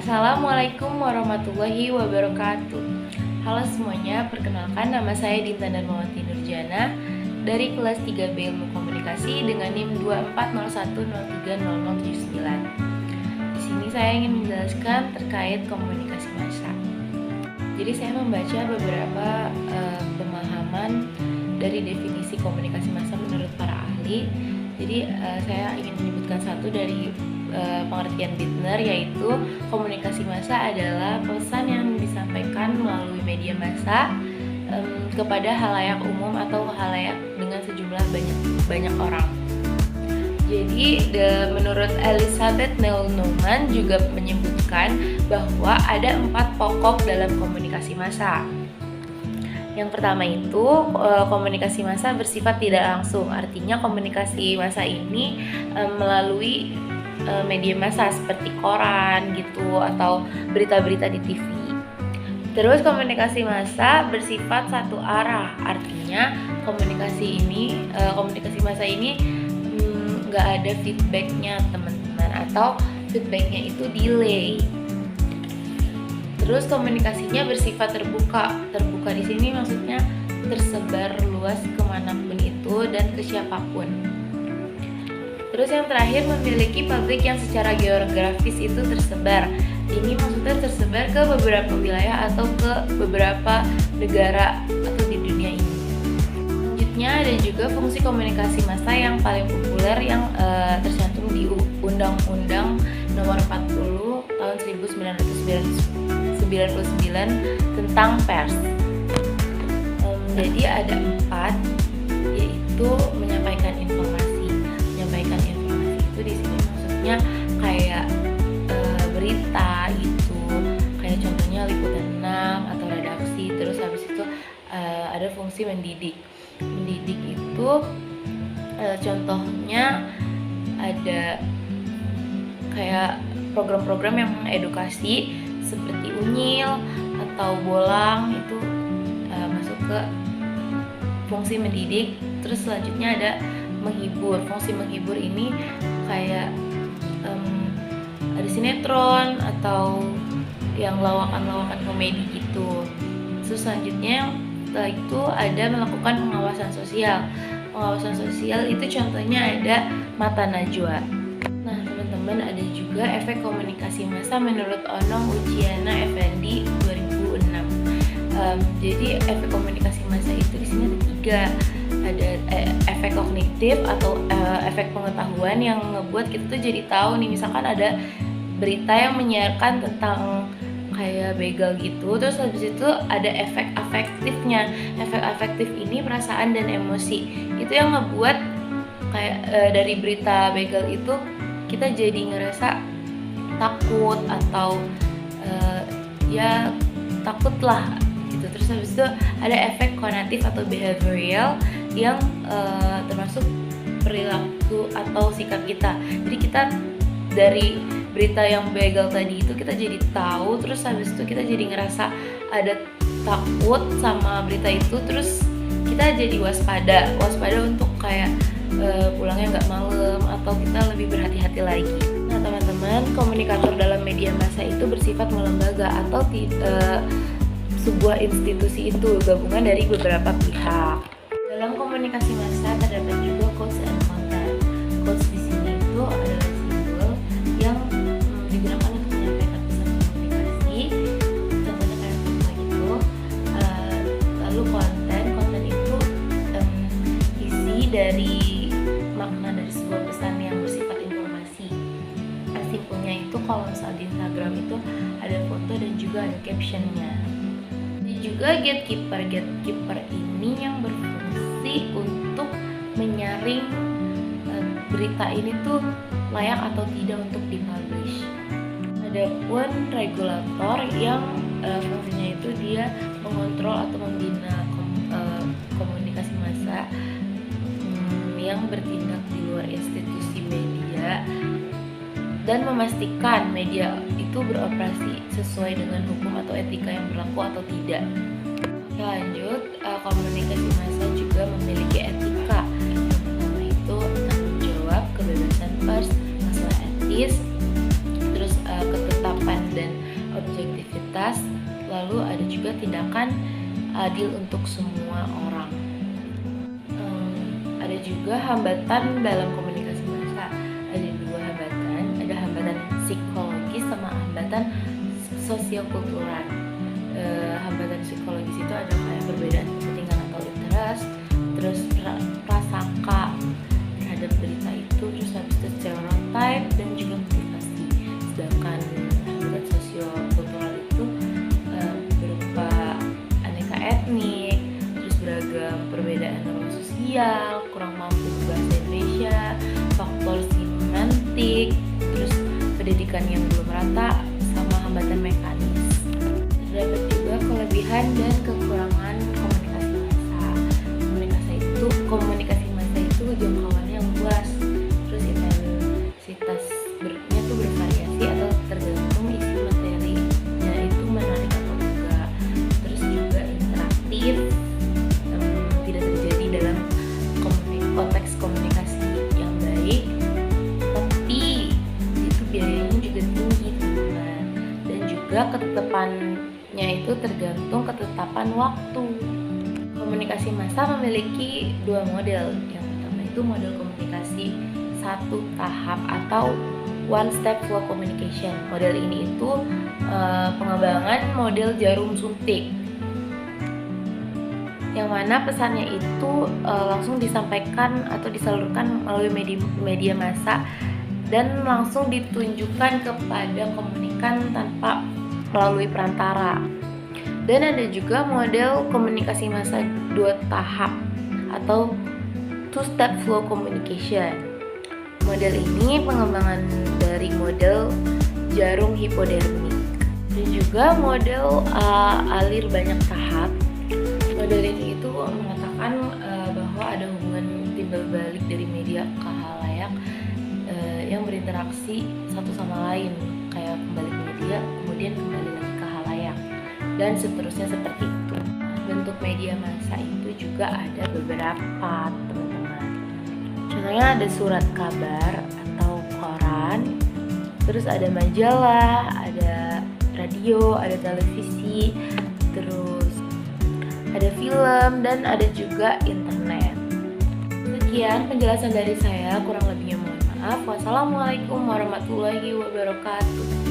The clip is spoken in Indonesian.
Assalamualaikum warahmatullahi wabarakatuh. Halo semuanya, perkenalkan nama saya Dinta Darmawati Nurjana dari kelas 3B Ilmu Komunikasi dengan NIM 2401030079. Di sini saya ingin menjelaskan terkait komunikasi massa. Jadi saya membaca beberapa pemahaman dari definisi komunikasi massa menurut para ahli. Jadi saya ingin menyebutkan satu dari pengertian Bittner, yaitu komunikasi massa adalah pesan yang disampaikan melalui media massa kepada halayak umum atau halayak dengan sejumlah banyak orang. Jadi menurut Elizabeth Neil Neumann juga menyebutkan bahwa ada 4 pokok dalam komunikasi massa. Yang pertama itu komunikasi massa bersifat tidak langsung, artinya komunikasi massa ini melalui media massa seperti koran gitu atau berita-berita di TV. Terus komunikasi massa bersifat satu arah, artinya komunikasi massa ini nggak ada feedbacknya teman-teman, atau feedbacknya itu delay. Terus komunikasinya bersifat terbuka di sini maksudnya tersebar luas kemanapun itu dan ke siapapun. Terus yang terakhir memiliki publik yang secara geografis itu tersebar. Ini maksudnya tersebar ke beberapa wilayah atau ke beberapa negara atau di dunia ini. Selanjutnya ada juga fungsi komunikasi massa yang paling populer yang tercantum di Undang-Undang Nomor 40 tahun 1999 tentang pers. Jadi ada 4, yaitu menyampaikan informasi itu di sini maksudnya kayak berita gitu, kayak contohnya liputan 6 atau redaksi. Terus habis itu ada fungsi mendidik itu contohnya ada kayak program-program yang mengedukasi seperti Unyil atau Bolang, itu masuk ke fungsi mendidik. Terus selanjutnya ada menghibur. Fungsi menghibur ini kayak ada sinetron atau yang lawakan-lawakan komedi gitu. Terus selanjutnya setelah itu ada melakukan pengawasan sosial. Pengawasan sosial itu contohnya ada Mata Najwa. Nah teman-teman, ada juga efek komunikasi massa menurut Onong Uciana Effendi 2006. Jadi efek komunikasi massa itu di sini ada 3. Ada efek kognitif atau efek pengetahuan yang ngebuat kita tuh jadi tahu nih, misalkan ada berita yang menyiarkan tentang kayak begal gitu. Terus habis itu ada efek afektifnya. Efek afektif ini perasaan dan emosi. Itu yang ngebuat kayak dari berita begal itu kita jadi ngerasa takut atau ya takut lah gitu. Terus habis itu ada efek konatif atau behavioral yang termasuk perilaku atau sikap kita. Jadi kita dari berita yang begal tadi itu kita jadi tahu, terus habis itu kita jadi ngerasa ada takut sama berita itu. Terus kita jadi waspada untuk kayak pulangnya nggak malam atau kita lebih berhati-hati lagi. Nah teman-teman, komunikator dalam media massa itu bersifat melembaga atau sebuah institusi itu gabungan dari beberapa pihak. Dalam komunikasi massa terdapat juga quotes and content. Quotes di sini itu adalah simbol yang digunakan untuk menyampaikan pesan komunikasi. Contohnya kayak gitu. Lalu konten itu isi dari makna dari sebuah pesan yang bersifat informasi. Simpelnya itu kalau misal di Instagram itu ada foto dan juga ada captionnya. Juga gatekeeper ini yang berfungsi untuk menyaring berita ini tuh layak atau tidak untuk dipublish. Adapun regulator yang fungsinya itu dia mengontrol atau membina komunikasi massa yang bertindak di luar institusi media dan memastikan media itu beroperasi sesuai dengan hukum atau etika yang berlaku atau tidak. Lanjut, komunikasi massa juga memiliki etika. Yang pertama itu tanggung jawab, kebebasan pers, masalah etis, terus ketetapan dan inklusivitas, lalu ada juga tindakan adil untuk semua orang. Ada juga hambatan dalam komunikasi massa. Ada dua hambatan, ada hambatan psikologis sama hambatan sosiokultural. Hambatan psikologis itu ada kayak perbedaan kepentingan atau interest, terus prasangka terhadap berita itu, terus habis itu stereotype dan juga motivasi. Sedangkan hambatan sosiokultural itu berupa aneka etnik, terus beragam perbedaan norma sosial, kurang mampu bahasa Indonesia, faktor semantik, terus pendidikan yang belum rata, sama hambatan mekanis. Terdapat juga kelebihan dan kekurangan komunikasi massa. Komunikasi massa itu jangkauannya luas, terus intensitasnya tuh bervariasi atau tergantung isi materinya itu menarik atau enggak. Terus juga interaktif, tidak terjadi dalam konteks komunikasi yang baik, tapi itu biayanya juga tinggi, teman-teman. Dan juga ketetapannya itu tergantung ketetapan waktu. Komunikasi massa memiliki dua model. Yang pertama itu model komunikasi satu tahap atau one step flow communication. Model ini itu pengembangan model jarum suntik, yang mana pesannya itu langsung disampaikan atau disalurkan melalui media massa dan langsung ditunjukkan kepada komunikan tanpa melalui perantara. Dan ada juga model komunikasi massa dua tahap atau two step flow communication. Model ini pengembangan dari model jarum hipodermik dan juga model alir banyak tahap. Model ini itu mengatakan bahwa ada hubungan timbal balik dari media ke khalayak yang berinteraksi satu sama lain, kayak kembali ke media, kemudian kembali lagi ke khalayak, dan seterusnya seperti itu. Bentuk media massa itu juga ada beberapa, teman-teman. Contohnya ada surat kabar atau koran, terus ada majalah, ada radio, ada televisi, terus ada film, dan ada juga internet. Sekian penjelasan dari saya, kurang lebihnya mohon maaf. Wassalamualaikum warahmatullahi wabarakatuh.